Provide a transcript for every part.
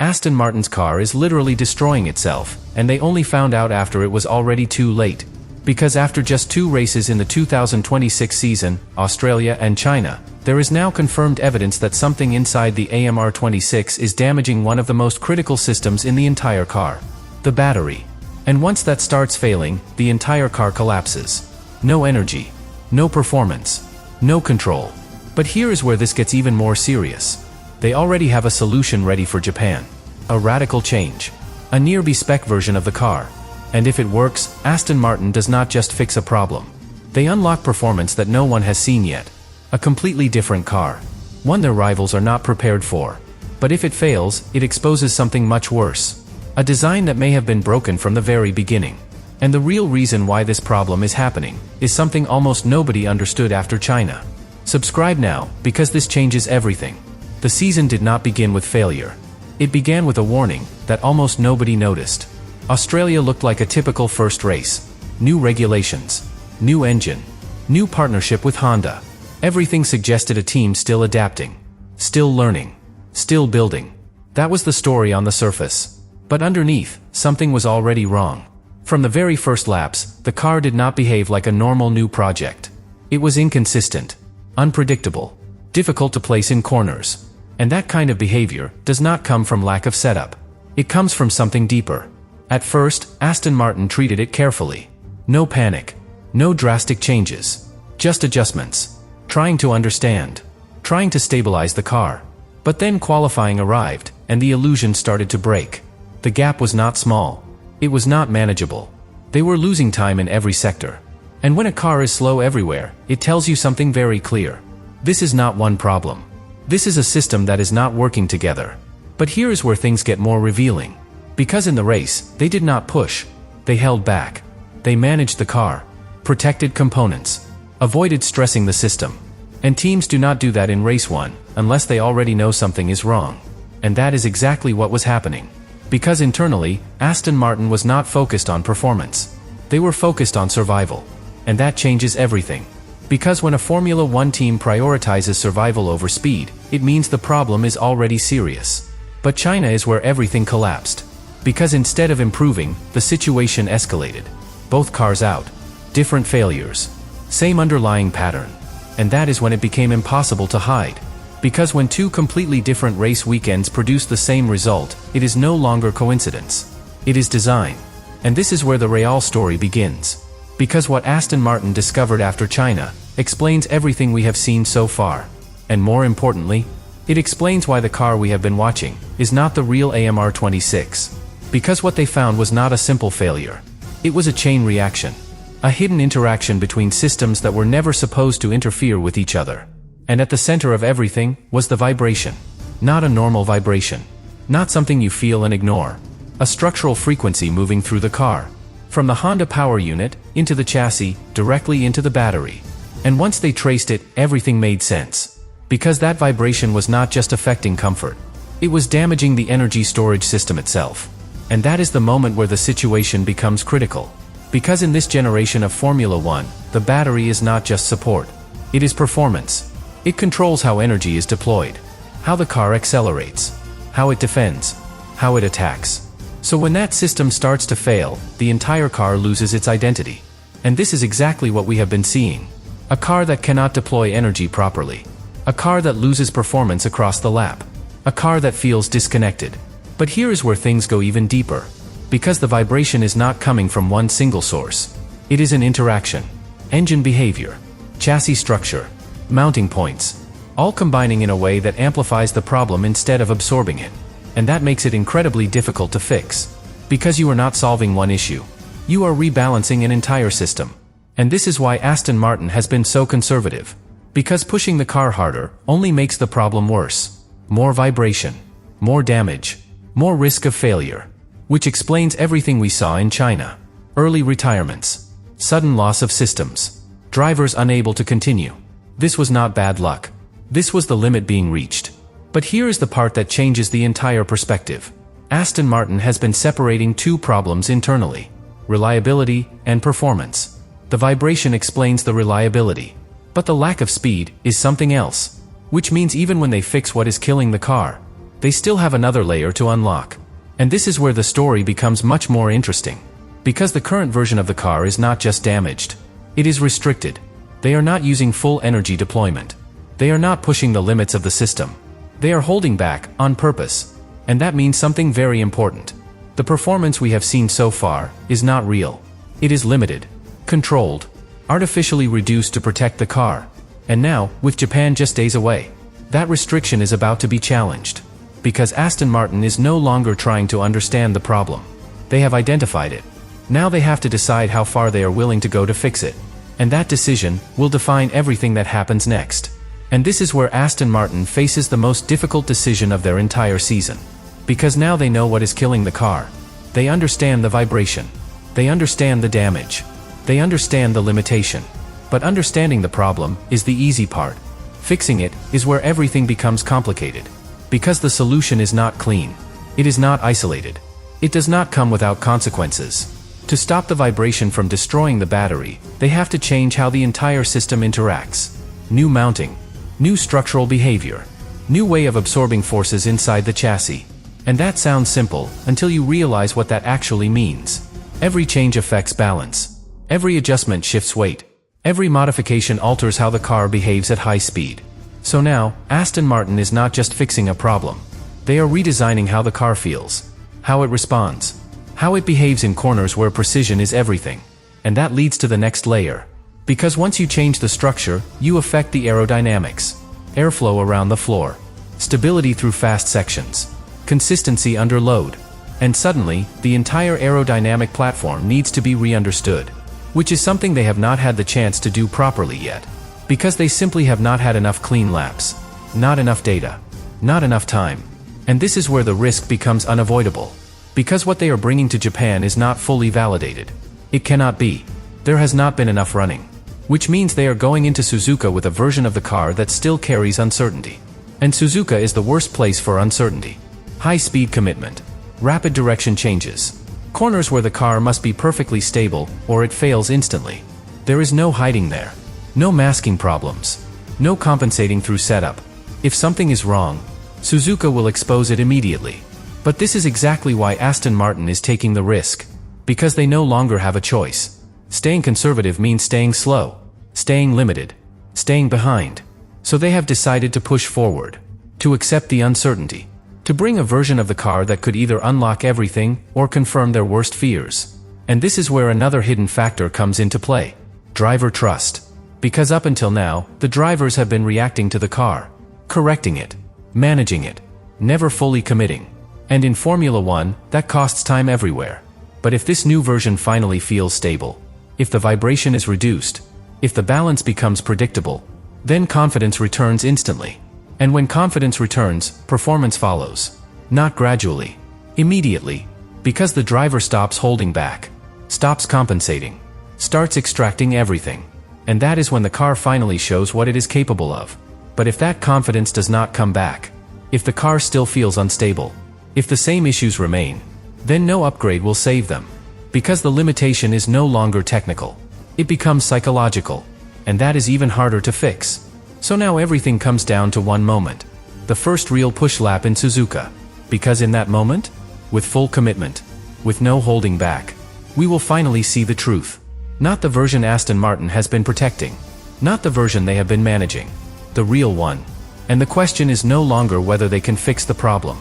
Aston Martin's car is literally destroying itself, and they only found out after it was already too late. Because after just 2 races in the 2026 season, Australia and China, there is now confirmed evidence that something inside the AMR26 is damaging one of the most critical systems in the entire car: the battery. And once that starts failing, the entire car collapses. No energy, no performance, no control. But here is where this gets even more serious. They already have a solution ready for Japan. A radical change. A near B-spec version of the car. And if it works, Aston Martin does not just fix a problem. They unlock performance that no one has seen yet. A completely different car. One their rivals are not prepared for. But if it fails, it exposes something much worse. A design that may have been broken from the very beginning. And the real reason why this problem is happening is something almost nobody understood after China. Subscribe now, because this changes everything. The season did not begin with failure. It began with a warning that almost nobody noticed. Australia looked like a typical first race. New regulations, new engine, new partnership with Honda. Everything suggested a team still adapting, still learning, still building. That was the story on the surface. But underneath, something was already wrong. From the very first laps, the car did not behave like a normal new project. It was inconsistent, unpredictable, difficult to place in corners. And that kind of behavior does not come from lack of setup. It comes from something deeper. At first, Aston Martin treated it carefully. No panic, no drastic changes, just adjustments. Trying to understand, trying to stabilize the car. But then qualifying arrived, and the illusion started to break. The gap was not small. It was not manageable. They were losing time in every sector. And when a car is slow everywhere, it tells you something very clear. This is not one problem. This is a system that is not working together. But here is where things get more revealing. Because in the race, they did not push. They held back. They managed the car, protected components, avoided stressing the system. And teams do not do that in race 1, unless they already know something is wrong. And that is exactly what was happening. Because internally, Aston Martin was not focused on performance. They were focused on survival. And that changes everything. Because when a Formula 1 team prioritizes survival over speed, it means the problem is already serious. But China is where everything collapsed. Because instead of improving, the situation escalated. Both cars out. Different failures. Same underlying pattern. And that is when it became impossible to hide. Because when 2 completely different race weekends produce the same result, it is no longer coincidence. It is design. And this is where the real story begins. Because what Aston Martin discovered after China explains everything we have seen so far. And more importantly, it explains why the car we have been watching is not the real AMR26. Because what they found was not a simple failure. It was a chain reaction. A hidden interaction between systems that were never supposed to interfere with each other. And at the center of everything was the vibration. Not a normal vibration. Not something you feel and ignore. A structural frequency moving through the car. From the Honda power unit, into the chassis, directly into the battery. And once they traced it, everything made sense. Because that vibration was not just affecting comfort. It was damaging the energy storage system itself. And that is the moment where the situation becomes critical. Because in this generation of Formula 1, the battery is not just support. It is performance. It controls how energy is deployed. How the car accelerates. How it defends. How it attacks. So when that system starts to fail, the entire car loses its identity. And this is exactly what we have been seeing. A car that cannot deploy energy properly. A car that loses performance across the lap. A car that feels disconnected. But here is where things go even deeper. Because the vibration is not coming from one single source. It is an interaction. Engine behavior. Chassis structure. Mounting points. All combining in a way that amplifies the problem instead of absorbing it. And that makes it incredibly difficult to fix. Because you are not solving one issue. You are rebalancing an entire system. And this is why Aston Martin has been so conservative. Because pushing the car harder only makes the problem worse. More vibration. More damage. More risk of failure. Which explains everything we saw in China. Early retirements. Sudden loss of systems. Drivers unable to continue. This was not bad luck. This was the limit being reached. But here is the part that changes the entire perspective. Aston Martin has been separating 2 problems internally. Reliability and performance. The vibration explains the reliability. But the lack of speed is something else. Which means even when they fix what is killing the car, they still have another layer to unlock. And this is where the story becomes much more interesting. Because the current version of the car is not just damaged. It is restricted. They are not using full energy deployment. They are not pushing the limits of the system. They are holding back, on purpose. And that means something very important. The performance we have seen so far is not real. It is limited, controlled, artificially reduced to protect the car. And now, with Japan just days away, that restriction is about to be challenged. Because Aston Martin is no longer trying to understand the problem. They have identified it. Now they have to decide how far they are willing to go to fix it. And that decision will define everything that happens next. And this is where Aston Martin faces the most difficult decision of their entire season. Because now they know what is killing the car. They understand the vibration. They understand the damage. They understand the limitation. But understanding the problem is the easy part. Fixing it is where everything becomes complicated. Because the solution is not clean. It is not isolated. It does not come without consequences. To stop the vibration from destroying the battery, they have to change how the entire system interacts. New mounting. New structural behavior. New way of absorbing forces inside the chassis. And that sounds simple, until you realize what that actually means. Every change affects balance. Every adjustment shifts weight. Every modification alters how the car behaves at high speed. So now, Aston Martin is not just fixing a problem. They are redesigning how the car feels. How it responds. How it behaves in corners where precision is everything. And that leads to the next layer. Because once you change the structure, you affect the aerodynamics. Airflow around the floor. Stability through fast sections. Consistency under load. And suddenly, the entire aerodynamic platform needs to be re-understood. Which is something they have not had the chance to do properly yet. Because they simply have not had enough clean laps. Not enough data. Not enough time. And this is where the risk becomes unavoidable. Because what they are bringing to Japan is not fully validated. It cannot be. There has not been enough running. Which means they are going into Suzuka with a version of the car that still carries uncertainty. And Suzuka is the worst place for uncertainty. High speed commitment. Rapid direction changes. Corners where the car must be perfectly stable, or it fails instantly. There is no hiding there. No masking problems. No compensating through setup. If something is wrong, Suzuka will expose it immediately. But this is exactly why Aston Martin is taking the risk. Because they no longer have a choice. Staying conservative means staying slow. Staying limited. Staying behind. So they have decided to push forward. To accept the uncertainty. To bring a version of the car that could either unlock everything, or confirm their worst fears. And this is where another hidden factor comes into play. Driver trust. Because up until now, the drivers have been reacting to the car. Correcting it. Managing it. Never fully committing. And in Formula 1, that costs time everywhere. But if this new version finally feels stable, if the vibration is reduced, if the balance becomes predictable, then confidence returns instantly. And when confidence returns, performance follows. Not gradually. Immediately. Because the driver stops holding back. Stops compensating. Starts extracting everything. And that is when the car finally shows what it is capable of. But if that confidence does not come back, if the car still feels unstable, if the same issues remain, then no upgrade will save them. Because the limitation is no longer technical. It becomes psychological. And that is even harder to fix. So now everything comes down to one moment. The first real push lap in Suzuka. Because in that moment, with full commitment, with no holding back, we will finally see the truth. Not the version Aston Martin has been protecting. Not the version they have been managing. The real one. And the question is no longer whether they can fix the problem.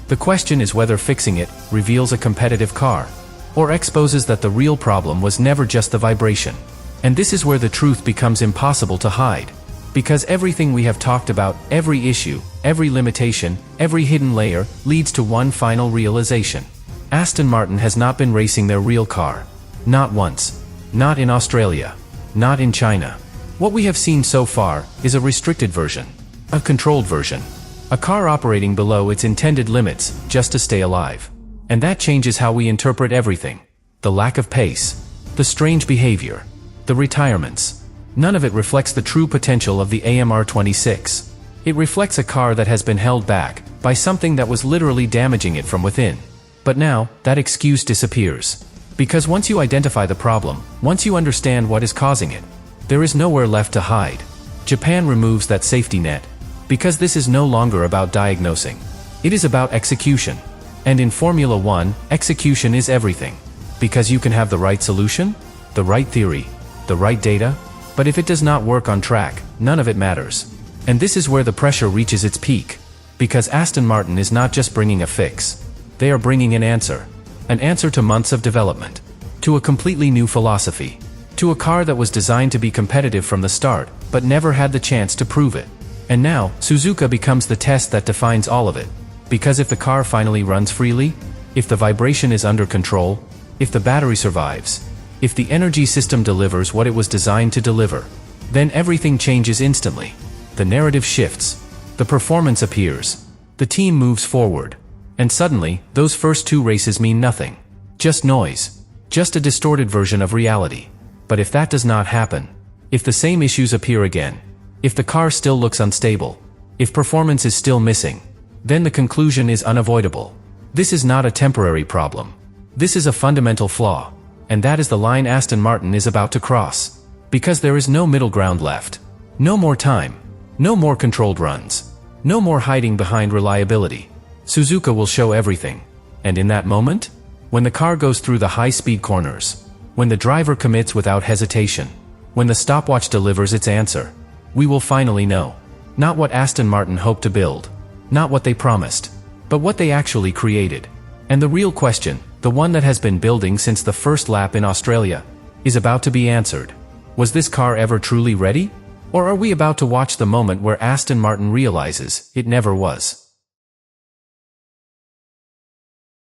The question is whether fixing it reveals a competitive car. Or exposes that the real problem was never just the vibration. And this is where the truth becomes impossible to hide. Because everything we have talked about, every issue, every limitation, every hidden layer, leads to one final realization. Aston Martin has not been racing their real car. Not once. Not in Australia. Not in China. What we have seen so far is a restricted version. A controlled version. A car operating below its intended limits, just to stay alive. And that changes how we interpret everything. The lack of pace. The strange behavior. The retirements. None of it reflects the true potential of the AMR26. It reflects a car that has been held back by something that was literally damaging it from within. But now, that excuse disappears. Because once you identify the problem, once you understand what is causing it, there is nowhere left to hide. Japan removes that safety net. Because this is no longer about diagnosing. It is about execution. And in Formula One, execution is everything. Because you can have the right solution, the right theory, the right data, but if it does not work on track, none of it matters. And this is where the pressure reaches its peak. Because Aston Martin is not just bringing a fix. They are bringing an answer. An answer to months of development. To a completely new philosophy. To a car that was designed to be competitive from the start, but never had the chance to prove it. And now, Suzuka becomes the test that defines all of it. Because if the car finally runs freely, if the vibration is under control, if the battery survives, if the energy system delivers what it was designed to deliver, then everything changes instantly. The narrative shifts. The performance appears. The team moves forward. And suddenly, those first 2 races mean nothing. Just noise. Just a distorted version of reality. But if that does not happen, if the same issues appear again, if the car still looks unstable, if performance is still missing, then the conclusion is unavoidable. This is not a temporary problem. This is a fundamental flaw. And that is the line Aston Martin is about to cross. Because there is no middle ground left. No more time. No more controlled runs. No more hiding behind reliability. Suzuka will show everything. And in that moment, when the car goes through the high-speed corners, when the driver commits without hesitation, when the stopwatch delivers its answer, we will finally know. Not what Aston Martin hoped to build. Not what they promised. But what they actually created. And the real question, the one that has been building since the first lap in Australia, is about to be answered. Was this car ever truly ready? Or are we about to watch the moment where Aston Martin realizes it never was?